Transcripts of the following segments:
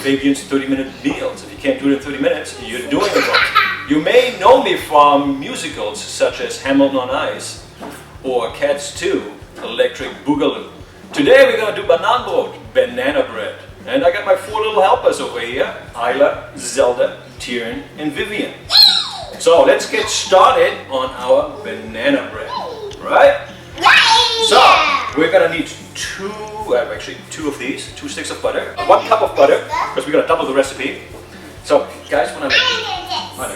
Fabian's 30-minute meals. If you can't do it in 30 minutes, you're doing it wrong. You may know me from musicals such as Hamilton on Ice or Cats 2, Electric Boogaloo. Today we're going to do banana bread. And I got my 4 little helpers over here, Isla, Zelda, Tyrion, and Vivian. So let's get started on our banana bread, right? So we're going to need actually two of these, 2 sticks of butter, 1 cup of butter, because we're going to double the recipe. So guys, when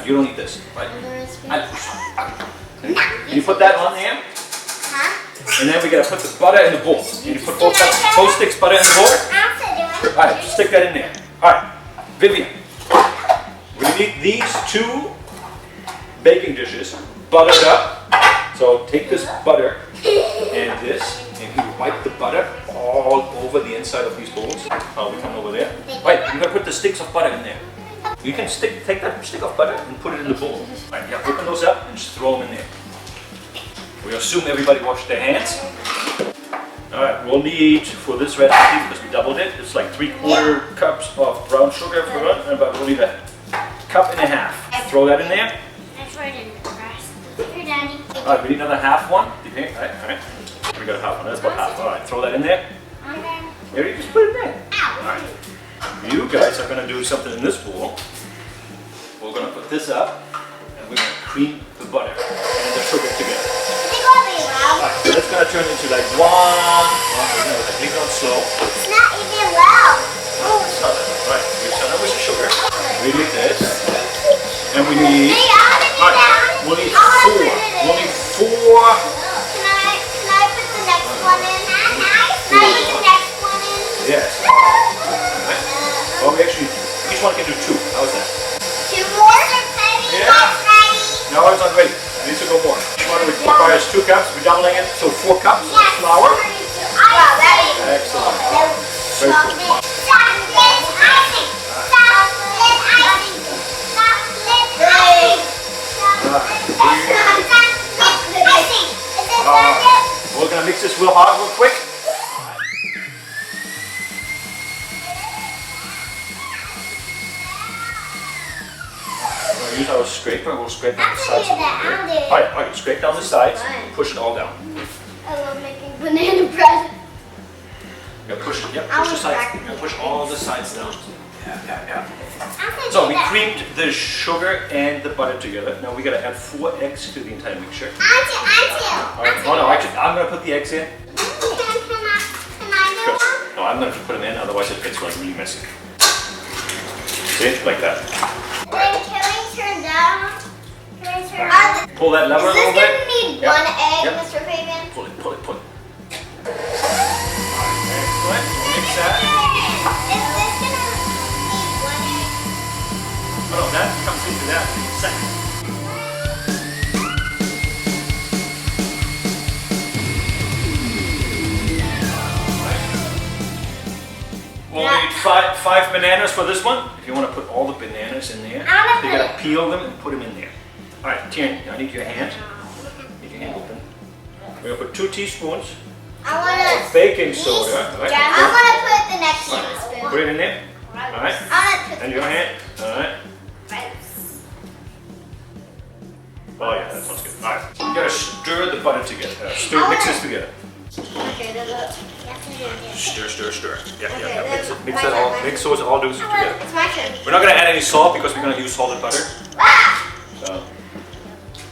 you don't need this, right? You put that on there, and then we're going to put the butter in the bowl. And you put both sticks butter in the bowl. Alright, stick that in there. Alright, Vivian, we need these 2 baking dishes buttered up. So take this butter and this, and you wipe the butter all over the inside of these bowls. Oh, we come over there. Right, you're gonna put the sticks of butter in there. You can take that stick of butter and put it in the bowl. Right, yeah, open those up and just throw them in there. We assume everybody washed their hands. Alright, we'll need for this recipe, because we doubled it, it's like 3/4 cups of brown sugar for one, and we'll need a 1.5 cups. Throw that in there. Alright, we need another half one. Alright. We got a half one. That's about half. Alright, throw that in there. There, you just put it there. Alright. You guys are going to do something in this bowl. We're going to put this up, and we're going to cream the butter and the sugar together. Alright, so that's going to turn into like leave it on slow. It's not even loud. Oh, it's not that. Right, we start with the sugar. We need this. And we need... Alright, we'll need 4. We'll need 4. Can I put the next one in? Can I put the next one in? Yes. Right. Well, we actually, each one can do 2. How's that? 2 more? Yeah. No, it's not ready. It needs to go more. Each one requires 2 cups. We're doubling it, so 4 cups of flour. Wow, that is excellent. Very cool. We're going to mix this real hard, real quick. We're going to use our scraper. We'll scrape down the sides. Alright, scrape down the sides. Push it all down. I love making banana bread. You're going to push the sides. You're going to push all the sides down. Yeah. So we creamed the sugar and the butter together. Now we got to add 4 eggs to the entire mixture. Alright, no, actually, I'm going to put the eggs in. Can I do one? No, I'm going to put them in, otherwise it's like really messy. See, like that. Can we turn down? Pull that lever a little bit. Is this going to need 1 egg, Mr. Fabian? Pull it. Alright, excellent. Mix that. Is this going to need 1 egg? Oh no, that comes into that in a second. We'll need 5 bananas for this one. If you want to put all the bananas in there, you got to peel them and put them in there. Alright, Tyrion, I need your hand. Need your hand open. We're going to put 2 teaspoons of baking soda. Right? I want to put the next teaspoon. Put it in there. Alright. And your hand. Alright. Oh yeah, that sounds good. Alright. You gotta stir the butter together. Mix this together. Okay, Stir. Yeah. Mix those all do together. It's my turn. We're not gonna add any salt because we're gonna use salted butter. So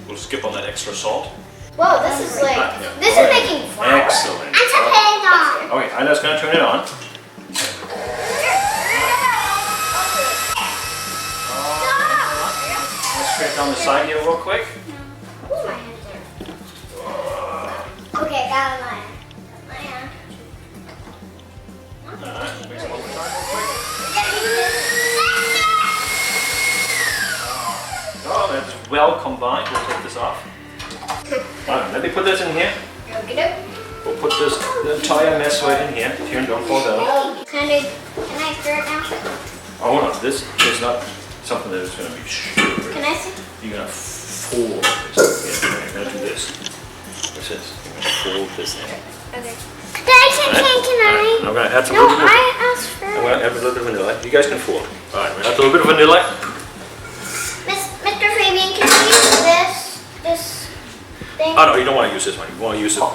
we'll skip on that extra salt. Whoa, this is like this is making flour. Excellent. I'm turning it on. Okay, Isla's gonna turn it on. Straight down the side here real quick. Okay, got my hand. Alright, mix them one more time real quick. Oh, that's well combined. We'll take this off. Alright, let me put this in here. We'll put the entire mess right in here. Tyrion, don't fall down. Can I stir it now? Oh no, this is not something that is going to be sugar. Can I see? You're going to fold this. Yeah, you're going to do this. What's this? You're going to fold this in. Okay. Can I? I'm going to add some. No, I asked for. I'm going to add a little bit of vanilla. You guys can fool. All right, we add a little bit of vanilla. Mr. Fabian, can you use this thing? Oh no, you don't want to use this one. You want to use it. All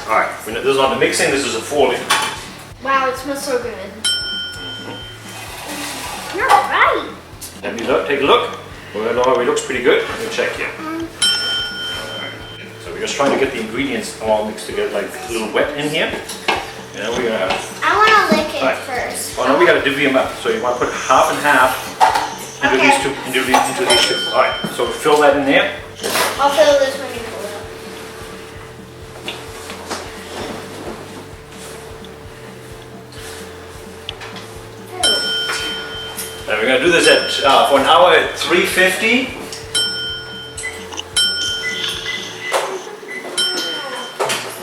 right, this is not the mixing. This is a fooling. Wow, it smells so good. You're right. Let me look. Take a look. Well, no, it looks pretty good. Let me check here. Alright. So we're just trying to get the ingredients all mixed together, like a little wet in here. And we're gonna. I want to lick it Right. first. Oh no, we gotta divvy them up. So you want to put half and half into these two. Into these two. All right. So fill that in there. I'll fill this when you pull it up. And we're gonna do this at for an hour at 350.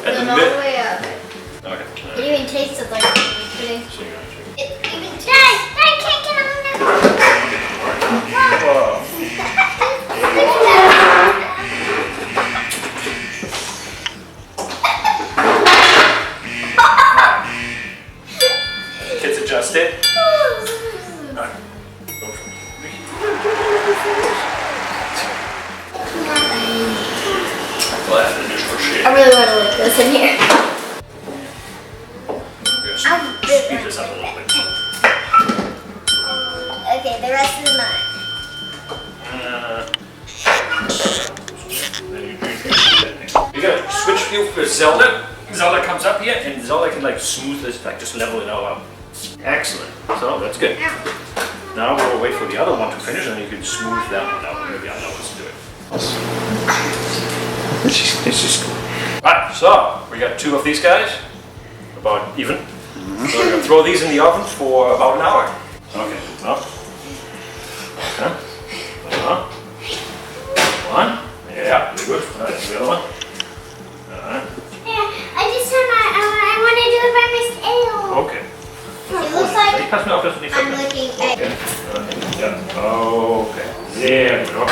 At the all the way up. Okay. It even tasted like pudding. So you're gonna check. It even I can't get on Kids adjust it. I really want to lick this in here. Speed this up a little bit. Okay, the rest is mine. You gotta switch view for Zelda. Zelda comes up here and Zelda can like smooth this, like just level it all out. Excellent. So that's good. Now we'll wait for the other one to finish and you can smooth that one out. Maybe I'll know what to do it. It's just cool. Alright, so we got 2 of these guys. About even. So we're gonna throw these in the oven for about an hour. Okay. Up. Okay. One. Yeah, very good. Alright, the other one. Alright. Yeah, I just said I want to do it by myself. Okay. It looks like Pass me off this one. I'm looking at Okay. Yeah. Okay. There we go.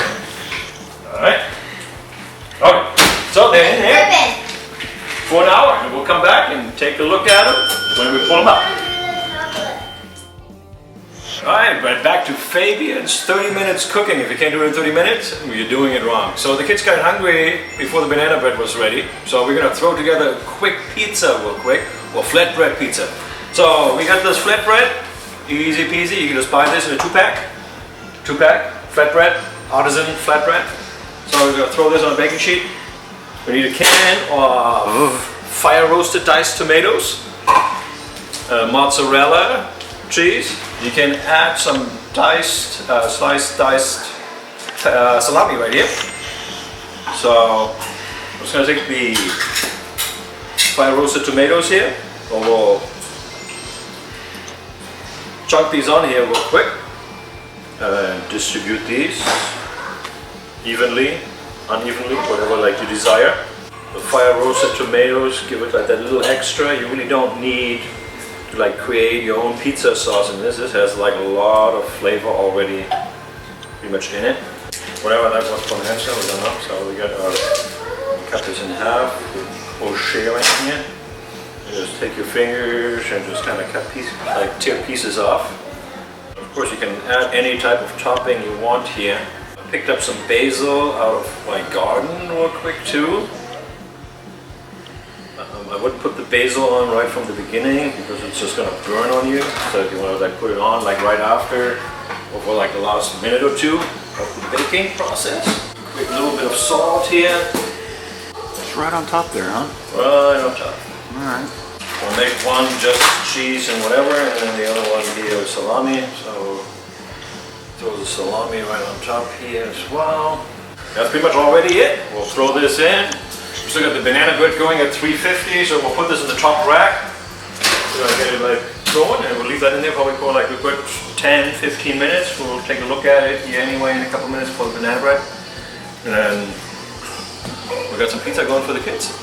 Alright. Okay. So they're in there ribbon. for an hour and we'll come back and take a look at them when we pull them up. Alright, right back to Fabian's 30 minutes cooking. If you can't do it in 30 minutes, you're doing it wrong. So the kids got hungry before the banana bread was ready. So we're gonna throw together a quick pizza real quick, or flatbread pizza. So we got this flatbread, easy peasy. You can just buy this in a 2-pack. 2-pack, flatbread, artisan flatbread. So we're gonna throw this on a baking sheet. We need a can of fire roasted diced tomatoes, mozzarella cheese. You can add some sliced diced salami right here. So I'm just gonna take the fire roasted tomatoes here, and we'll chunk these on here real quick and distribute these evenly, unevenly, whatever like you desire. The fire roasted tomatoes give it like that little extra. You really don't need to like create your own pizza sauce in this. This has like a lot of flavor already pretty much in it. Whatever that was from extra, we don't know. So we got our, cut this in half with o'shea right here. You just take your fingers and just kind of cut pieces, like tear pieces off. Of course you can add any type of topping you want here. I picked up some basil out of my garden real quick too. I wouldn't put the basil on right from the beginning because it's just going to burn on you. So if you want to like put it on like right after or for like the last minute or two of the baking process. Quick little bit of salt here. It's right on top there, huh? Right on top. Alright. We'll make one just cheese and whatever, and then the other one here is salami. So throw the salami right on top here as well. That's pretty much already it. We'll throw this in. We still got the banana bread going at 350, so we'll put this in the top rack. We're gonna get it like going, and we'll leave that in there probably for like a good 10-15 minutes. We'll take a look at it here anyway in a couple minutes for the banana bread. And then we got some pizza going for the kids.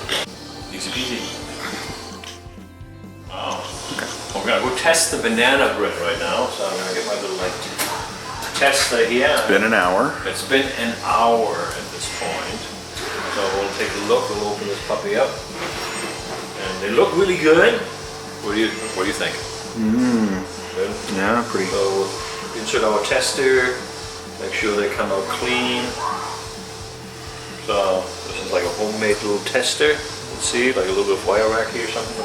Easy peasy. Wow. Okay. Well, we're gonna go test the banana bread right now. So I'm gonna get my little like tester here. It's been an hour. It's been an hour at this point. So we'll take a look. We'll open this puppy up, and they look really good. What do you think? Mmm. Good. Yeah, pretty. So insert our tester, make sure they come out clean. So this is like a homemade little tester. Let's see, like a little bit of wire rack here or something.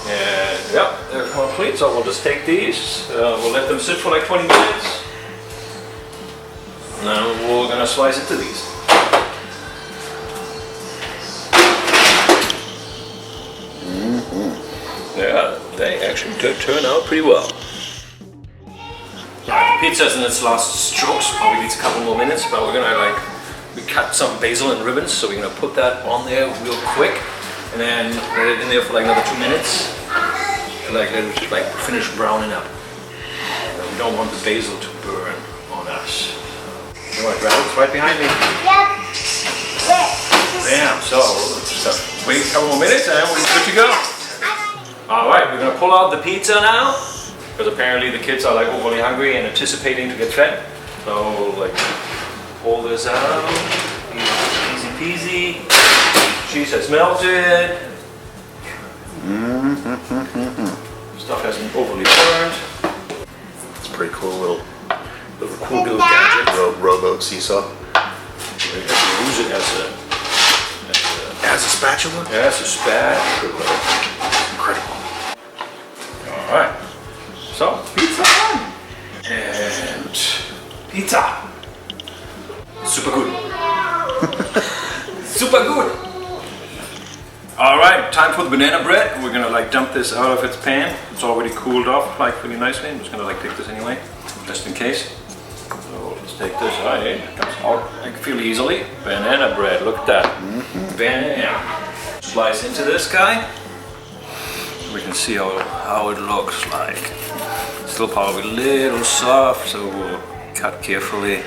And yeah, they're complete. So we'll just take these. We'll let them sit for like 20 minutes. Now we're gonna slice into these. Yeah, they actually did turn out pretty well. Yeah, the pizza's in its last strokes. Probably needs a couple more minutes, but we're gonna we cut some basil in ribbons, so we're gonna put that on there real quick, and then let it in there for like another 2 minutes, and let it finish browning up. We don't want the basil to burn on us. You want to grab it? It's right behind me. Yep. Bam. So just wait a couple more minutes, and we're good to go. All right, we're gonna pull out the pizza now, because apparently the kids are like overly hungry and anticipating to get fed. So we'll like pull this out, easy peasy. Cheese has melted. Stuff hasn't overly burned. It's a pretty cool little gadget. Rowboat seesaw. We can use it As a spatula? as a spatula. Incredible. All right. So pizza time. And pizza. Super good. Super good. All right, time for the banana bread. We're gonna like dump this out of its pan. It's already cooled off like pretty nicely. I'm just gonna like take this anyway, just in case. So let's take this. All right, it comes out like fairly easily. Banana bread. Look at that. Bam. Slice into this guy. We can see how it looks like. Still probably a little soft, so we'll cut carefully.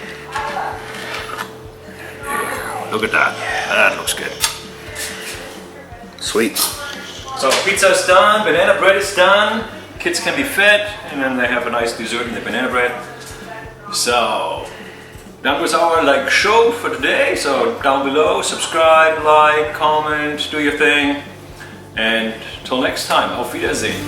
Look at that. That looks good. Sweet. So pizza's done, banana bread is done. Kids can be fed, and then they have a nice dessert in the banana bread. So that was our show for today. So down below, subscribe, like, comment, do your thing. And till next time, auf Wiedersehen.